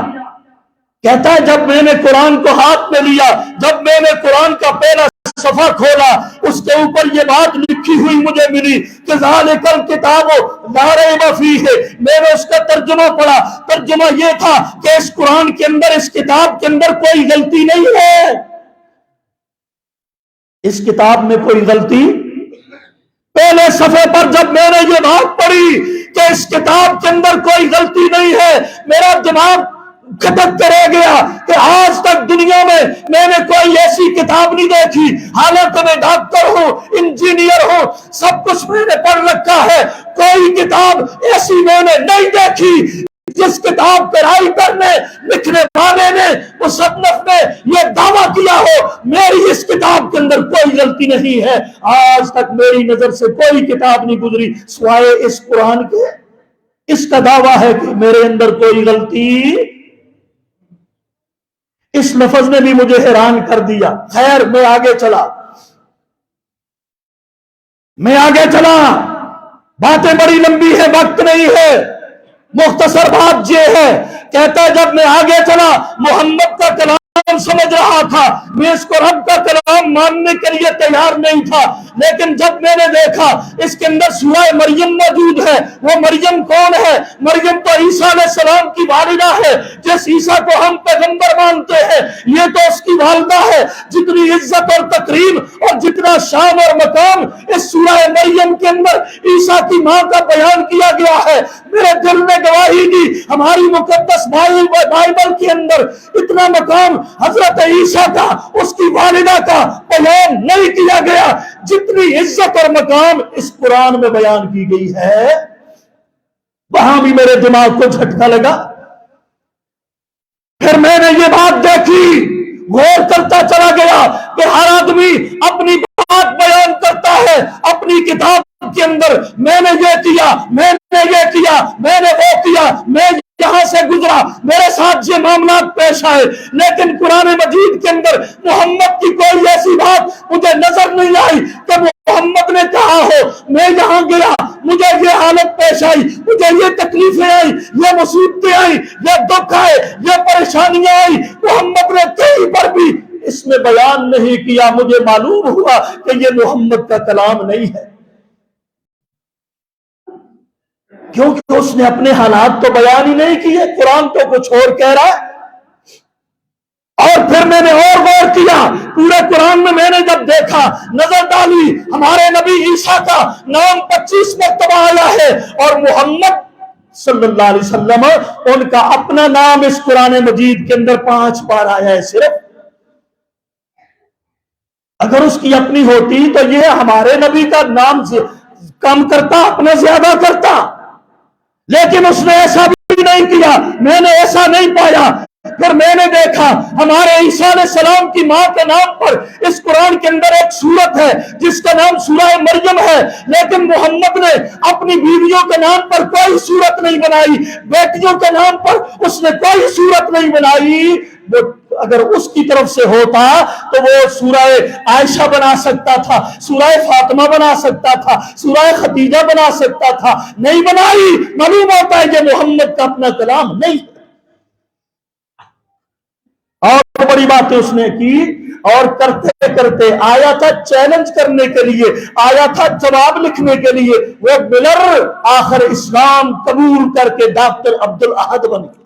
کہتا ہے جب میں نے قرآن کو ہاتھ میں لیا، جب میں نے قرآن کا پہلا صفحہ کھولا، اس کے اوپر یہ بات لکھی ہوئی مجھے ملی کہ ذالک الکتاب لا ریب فیہ، میں نے اس کا ترجمہ پڑھا، ترجمہ یہ تھا کہ اس قرآن کے اندر، اس کتاب کے اندر کوئی غلطی نہیں ہے، اس کتاب میں کوئی غلطی۔ پہلے صفحے پر جب میں نے یہ بات پڑھی کہ اس کتاب کے اندر کوئی غلطی نہیں ہے، میرا دماغ کھٹک کر رہ گیا کہ آج تک دنیا میں میں نے کوئی ایسی کتاب نہیں دیکھی، حالانکہ میں ڈاکٹر ہوں، انجینئر ہوں، سب کچھ میں نے پڑھ رکھا ہے، کوئی کتاب ایسی میں نے نہیں دیکھی جس کتاب کے رائٹر نے، لکھنے والے نے، مصنف نے یہ دعویٰ کیا ہو میری اس کتاب کے اندر کوئی غلطی نہیں ہے۔ آج تک میری نظر سے کوئی کتاب نہیں گزری سوائے اس قرآن کے، اس کا دعویٰ ہے کہ میرے اندر کوئی غلطی۔ اس لفظ نے بھی مجھے حیران کر دیا۔ خیر، میں آگے چلا، باتیں بڑی لمبی ہے، وقت نہیں ہے، مختصر بات یہ ہے، کہتا ہے جب میں آگے چلا محمد کا کلام سمجھ رہا تھا، میں اس کو رب کا کلام ماننے کے لیے تیار نہیں تھا، لیکن جب میں نے دیکھا اس کے اندر سورہ مریم موجود ہے، وہ مریم کون ہے؟ مریم تو عیسیٰ علیہ السلام کی والدہ ہے، جس عیسیٰ کو ہم پیغمبر مانتے ہیں یہ تو اس کی والدہ ہے۔ جتنی عزت اور تکریم اور جتنا شان اور مقام اس سورہ مریم کے اندر عیسیٰ کی ماں کا بیان کیا گیا ہے، میرے دل نے گواہی دی ہماری مقدس بائبل کے اندر اتنا مقام حضرت عیسیٰ کا، اس کی والدہ کا بیان نہیں کیا گیا جتنی عزت اور مقام اس قرآن میں بیان کی گئی ہے۔ وہاں بھی میرے دماغ کو جھٹکا لگا۔ پھر میں نے یہ بات دیکھی، غور کرتا چلا گیا کہ ہر آدمی اپنی بات بیان کرتا ہے اپنی کتاب کے اندر، میں نے یہ کیا، میں نے یہ کیا، میں نے وہ کیا، میں یہاں سے گزرا، میرے ساتھ یہ معاملات پیش آئے، لیکن قرآن مجید کے اندر محمد کی کوئی ایسی بات مجھے نظر نہیں آئی کہ محمد نے کہا ہو میں یہاں گیا، مجھے یہ حالت پیش آئی، مجھے یہ تکلیفیں آئی، یہ مصیبتیں آئی، یہ دکھ آئے، یہ پریشانیاں آئی، محمد نے کہیں پر بھی اس میں بیان نہیں کیا۔ مجھے معلوم ہوا کہ یہ محمد کا کلام نہیں ہے، کیونکہ اس نے اپنے حالات تو بیان ہی نہیں کیے، قرآن تو کچھ اور کہہ رہا ہے۔ اور پھر میں نے اور غور کیا، پورے قرآن میں نے جب دیکھا، نظر ڈالی، ہمارے نبی عیسیٰ کا نام 25 مرتبہ آیا ہے اور محمد صلی اللہ علیہ وسلم ان کا اپنا نام اس قرآن مجید کے اندر 5 بار آیا ہے صرف۔ اگر اس کی اپنی ہوتی تو یہ ہمارے نبی کا نام کم کرتا، اپنا زیادہ کرتا، لیکن اس نے ایسا بھی نہیں کیا، میں نے ایسا نہیں پایا۔ پھر میں نے دیکھا ہمارے عیسیٰ علیہ السلام کی ماں کے نام پر اس قرآن کے اندر ایک سورت ہے جس کا نام سورہ مریم ہے، لیکن محمد نے اپنی بیویوں کے نام پر کوئی سورت نہیں بنائی، بیٹیوں کے نام پر اس نے کوئی سورت نہیں بنائی۔ اگر اس کی طرف سے ہوتا تو وہ سورہ عائشہ بنا سکتا تھا، سورہ فاطمہ بنا سکتا تھا، سورہ خدیجہ بنا سکتا تھا، نہیں بنائی۔ معلوم ہوتا ہے یہ محمد کا اپنا کلام نہیں۔ اور بڑی باتیں اس نے کی، اور کرتے کرتے آیا تھا چیلنج کرنے کے لیے، آیا تھا جواب لکھنے کے لیے، وہ ملر آخر اسلام قبول کر کے ڈاکٹر عبدالاحد بن گیا۔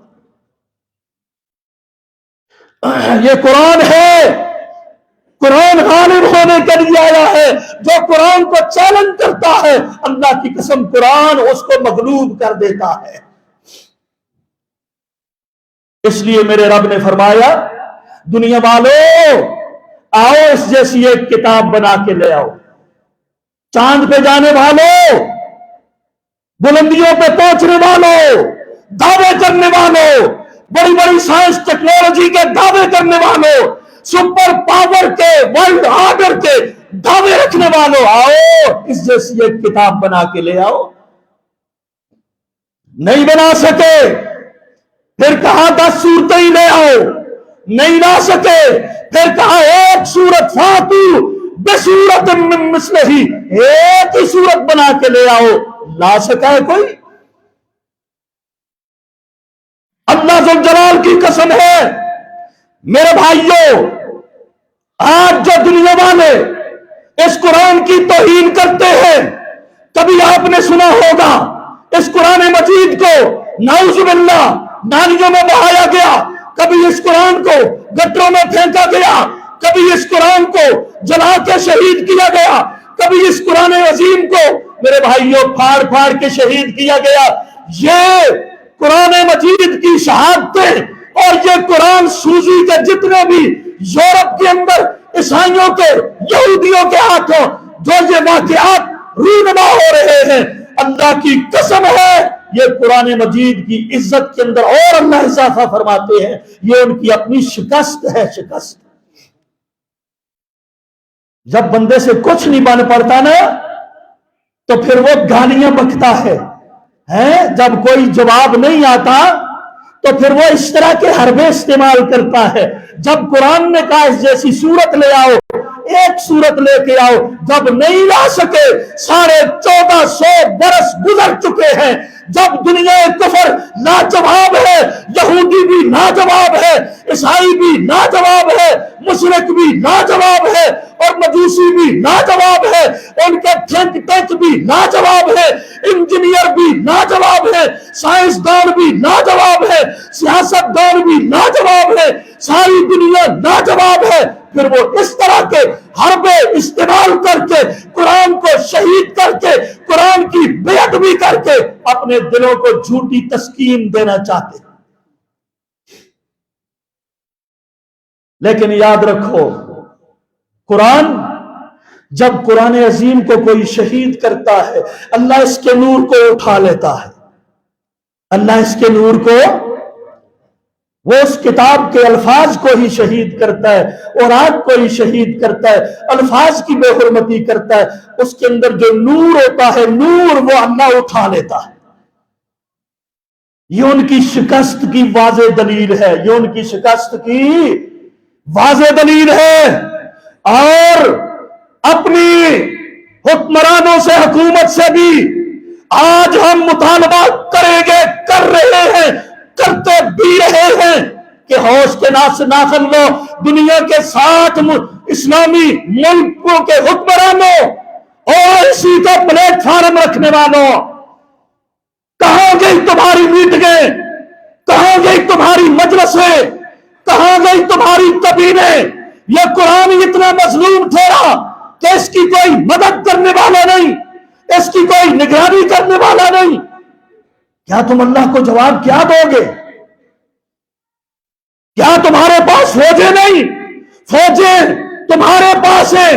یہ قرآن ہے، قرآن غالب ہونے کے لیے آیا ہے، جو قرآن کو چیلنج کرتا ہے اللہ کی قسم قرآن اس کو مغلوب کر دیتا ہے۔ اس لیے میرے رب نے فرمایا دنیا والوں آؤ اس جیسی ایک کتاب بنا کے لے آؤ، چاند پہ جانے والوں، بلندیوں پہ پہنچنے والوں، دعوے کرنے والوں، بڑی بڑی سائنس ٹیکنالوجی کے دعوے کرنے والوں، سپر پاور کے، ورلڈ آرڈر کے دعوے رکھنے والوں، آؤ اس جیسی ایک کتاب بنا کے لے آؤ۔ نہیں بنا سکے، پھر کہا 10 صورتیں ہی لے آؤ، نہیں لا سکے، پھر کہا ایک صورت فاتو بصورت من مثلہ، ایک ہی صورت بنا کے لے آؤ۔ لا سکا ہے کوئی؟ اللہ ذوالجلال کی قسم ہے میرے بھائیوں، آج جو دنیا والے اس قرآن کی توہین کرتے ہیں، کبھی آپ نے سنا ہوگا اس قرآن مجید کو نعوذ باللہ نالیوں میں بہایا گیا، کبھی اس قرآن کو گٹروں میں پھینکا گیا، کبھی اس قرآن کو جلا کے شہید کیا گیا، کبھی اس قرآن عظیم کو میرے بھائیوں پھاڑ پھاڑ کے شہید کیا گیا۔ یہ قرآن مجید کی شہادتیں اور یہ قرآن سوزی کے جتنے بھی یورپ کے اندر عیسائیوں کے، یہودیوں کے ہاتھوں جو یہ واقعات رونما ہو رہے ہیں، اللہ کی قسم ہے یہ قرآن مجید کی عزت کے اندر اور اللہ اضافہ فرماتے ہیں، یہ ان کی اپنی شکست ہے، شکست۔ جب بندے سے کچھ نہیں بن پڑتا نا تو پھر وہ گالیاں بکتا ہے، جب کوئی جواب نہیں آتا تو پھر وہ اس طرح کے حربے استعمال کرتا ہے۔ جب قرآن نے کہا اس جیسی صورت لے آؤ، ایک صورت لے کے آؤ، جب نہیں لا سکے 1450 برس گزر چکے ہیں، جب دنیا کفر لاجواب ہے، یہودی بھی لاجواب ہے، عیسائی بھی لاجواب ہے، مشرک بھی لاجواب ہے، اور مجوسی بھی لاجواب ہے، ان کے تھنک ٹینک بھی لاجواب ہے، انجینئر بھی لاجواب ہے، سائنسدان بھی لاجواب ہے، سیاستدان بھی لاجواب ہے، ساری دنیا لاجواب ہے، پھر وہ اس طرح کے حربے استعمال کر کے، قرآن کو شہید کر کے، قرآن کی بیعت بھی کر کے اپنے دلوں کو جھوٹی تسکین دینا چاہتے ہیں۔ لیکن یاد رکھو، قرآن، جب قرآن عظیم کو کوئی شہید کرتا ہے، اللہ اس کے نور کو اٹھا لیتا ہے، اللہ اس کے نور کو، وہ اس کتاب کے الفاظ کو ہی شہید کرتا ہے، اور آگ کو ہی شہید کرتا ہے، الفاظ کی بے حرمتی کرتا ہے، اس کے اندر جو نور ہوتا ہے، نور وہ اللہ اٹھا لیتا ہے۔ یہ ان کی شکست کی واضح دلیل ہے، یہ ان کی شکست کی واضح دلیل ہے۔ اور اپنی حکمرانوں سے، حکومت سے بھی آج ہم مطالبہ کریں گے، کر رہے ہیں، کرتے بھی رہے ہیں کہ ہوش کے ناخن لو، دنیا کے 60 اسلامی ملکوں کے حکمرانوں اور اسی کا پلیٹ فارم رکھنے والوں، کہاں گئی تمہاری میٹنگیں، کہاں گئی تمہاری مجلسیں، کہاں گئی تمہاری کابینیں؟ یہ قرآن اتنا مظلوم ٹھہرا کہ اس کی کوئی مدد کرنے والا نہیں، اس کی کوئی نگرانی کرنے والا نہیں۔ کیا تم اللہ کو جواب کیا دو گے؟ کیا تمہارے پاس فوجیں نہیں؟ فوجیں تمہارے پاس ہیں،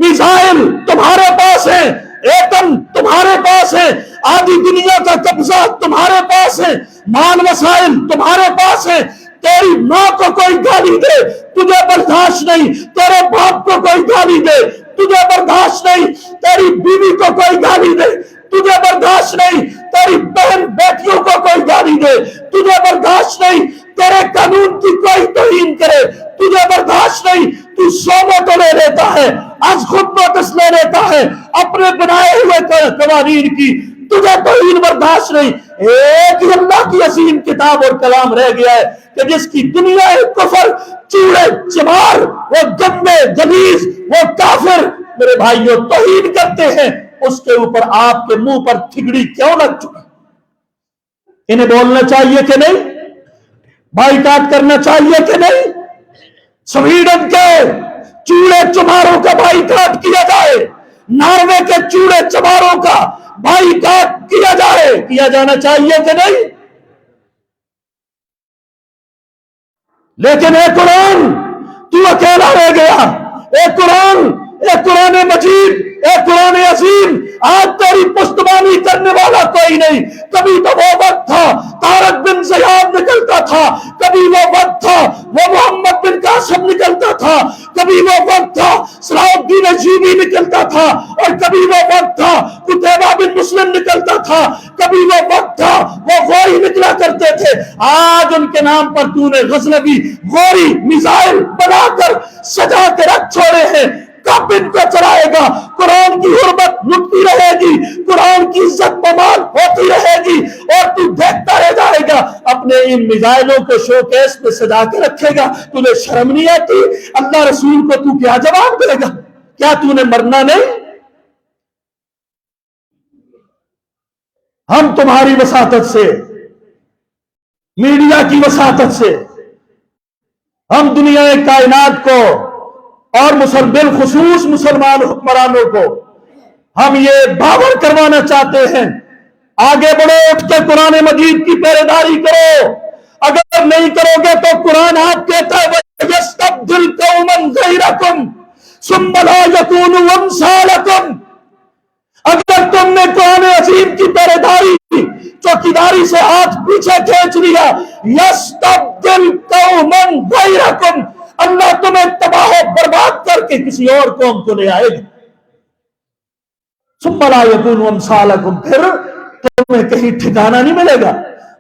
میزائل تمہارے پاس ہیں، ایٹم تمہارے پاس ہے، آدھی دنیا کا قبضہ تمہارے پاس ہے، مال وسائل تمہارے پاس ہے۔ تیری ماں کو کوئی گالی دے، تجھے برداشت نہیں، تیرے باپ کو کوئی گالی دے، تجھے برداشت نہیں، تیری بیوی کو کوئی گالی دے، تجھے برداشت نہیں، تیری بہن بیٹیوں کو کوئی گالی دے، تجھے برداشت نہیں، تیرے قانون کی کوئی توہین کرے، تجھے برداشت نہیں۔ تو 100 موٹو لے لیتا ہے، آج خود نوٹس لے لیتا ہے اپنے بنائے ہوئے قوانین کی، تجھے توہین برداشت نہیں۔ ایک ہی اللہ کی عظیم کتاب اور کلام رہ گیا ہے کہ جس کی دنیا کفر، چوڑے چمار، وہ گندے غلیظ، وہ کافر میرے بھائیوں توہین کرتے ہیں، اس کے اوپر آپ کے منہ پر ٹھگڑی کیوں لگ چکی؟ انہیں بولنا چاہیے کہ نہیں؟ بائیکاٹ کرنا چاہیے کہ نہیں؟ سویڈن کے چوڑے چماروں کا بائیکاٹ کیا جائے، ناروے کے چوڑے چماروں کا بائیکاٹ کیا جائے، کیا جانا چاہیے کہ نہیں؟ لیکن اے قرآن، تو اکیلا رہ گیا۔ اے قرآن، اے قرآن مجید، اے قرآن عظیم، آج تیری پشتبانی کرنے والا کوئی نہیں۔ کبھی تو وہ وقت تھا طارق بن زیاد نکلتا تھا، کبھی وہ وقت تھا وہ محمد بن قاسم نکلتا تھا، کبھی وہ وقت تھا صلاح الدین ایوبی نکلتا تھا، اور کبھی وہ وقت تھا قتیبہ بن مسلم نکلتا تھا، کبھی وہ وقت تھا وہ غوری نکلا کرتے تھے۔ آج ان کے نام پر تو نے غزنوی غوری میزائل بنا کر سجا کے رکھ چھوڑے ہیں۔ کب ان کو چلائے گا؟ قرآن کی حرمت لٹتی رہے گی، قرآن کی عزت پامال ہوتی رہے گی، اور تو دیکھتا رہ جائے گا، اپنے ان میزائلوں کو شو کیس پہ سجا کے رکھے گا۔ تجھے شرم نہیں آتی؟ اللہ رسول کو تو کیا جواب دے گا؟ کیا تو نے مرنا نہیں؟ ہم تمہاری وساطت سے، میڈیا کی وساطت سے، ہم دنیا کائنات کو اور بالخصوص مسلمان حکمرانوں کو ہم یہ باور کروانا چاہتے ہیں، آگے بڑھو، اٹھ کے قرآن مجید کی پہرے داری کرو۔ اگر نہیں کرو گے تو قرآن آپ کہتا ہے وَيَسْتَبْدِلْ قَوْمًا غَيْرَكُمْ ثُمَّ لَا يَكُونُوا أَمْثَالَكُمْ۔ اگر تم نے قرآن عظیم کی پہرے داری، چوکیداری سے ہاتھ پیچھے کھینچ لیا، یستبدل قوما غیرکم، اللہ تمہیں تباہ و برباد کر کے کسی اور قوم کو لے آئے گا۔ ثم لا یکونوا امثالکم، پھر تمہیں کہیں ٹھکانہ نہیں ملے گا،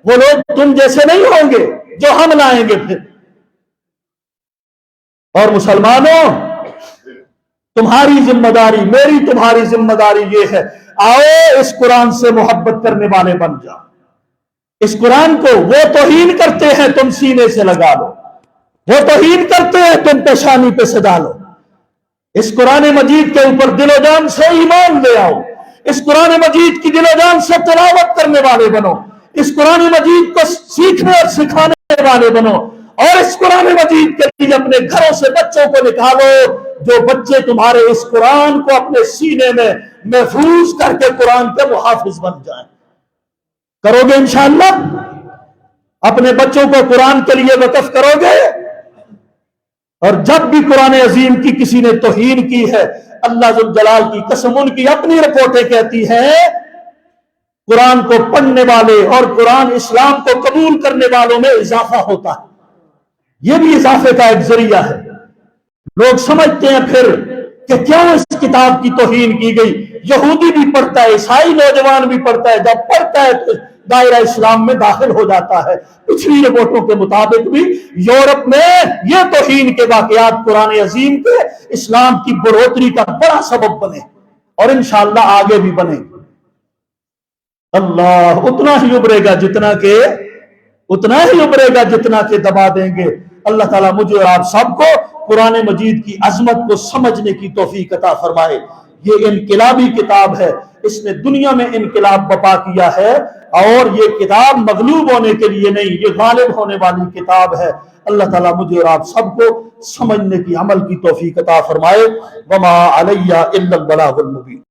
وہ لوگ تم جیسے نہیں ہوں گے جو ہم لائیں گے پھر۔ اور مسلمانوں، تمہاری ذمہ داری، میری تمہاری ذمہ داری یہ ہے، آؤ اس قرآن سے محبت کرنے والے بن جاؤ۔ اس قرآن کو وہ توہین کرتے ہیں تم سینے سے لگا لو، وہ توہین کرتے ہیں تم پیشانی پہ سجا لو۔ اس قرآن مجید کے اوپر دل و جان سے ایمان لے آؤ، اس قرآن مجید کی دل و جان سے تلاوت کرنے والے بنو، اس قرآن مجید کو سیکھنے اور سکھانے والے بنو، اور اس قرآن مجید کے لیے اپنے گھروں سے بچوں کو نکالو، جو بچے تمہارے اس قرآن کو اپنے سینے میں محفوظ کر کے قرآن کے محافظ بن جائیں۔ کرو گے انشاءاللہ؟ اپنے بچوں کو قرآن کے لیے وقف کرو گے؟ اور جب بھی قرآن عظیم کی کسی نے توہین کی ہے، اللہ ذوالجلال کی قسم، ان کی اپنی رپورٹیں کہتی ہیں قرآن کو پڑھنے والے اور قرآن اسلام کو قبول کرنے والوں میں اضافہ ہوتا ہے۔ یہ بھی اضافے کا ایک ذریعہ ہے۔ لوگ سمجھتے ہیں پھر کہ کیوں اس کتاب کی توہین کی گئی، یہودی بھی پڑھتا ہے، عیسائی نوجوان بھی پڑھتا ہے، جب پڑھتا ہے تو دائرہ اسلام میں داخل ہو جاتا ہے۔ پچھلی رپورٹوں کے مطابق بھی یورپ میں یہ توہین کے واقعات قرآن عظیم کے اسلام کی بڑھوتری کا بڑا سبب بنے، اور انشاءاللہ آگے بھی بنے۔ اللہ اتنا ہی ابھرے گا جتنا کہ دبا دیں گے۔ اللہ تعالیٰ مجھے اور آپ سب کو قرآن مجید کی عظمت کو سمجھنے کی توفیق عطا فرمائے۔ یہ انقلابی کتاب ہے، اس نے دنیا میں انقلاب برپا کیا ہے، اور یہ کتاب مغلوب ہونے کے لیے نہیں، یہ غالب ہونے والی کتاب ہے۔ اللہ تعالیٰ مجھے اور آپ سب کو سمجھنے کی، عمل کی توفیق عطا فرمائے۔ وما علیہ الا البلاغ المبین۔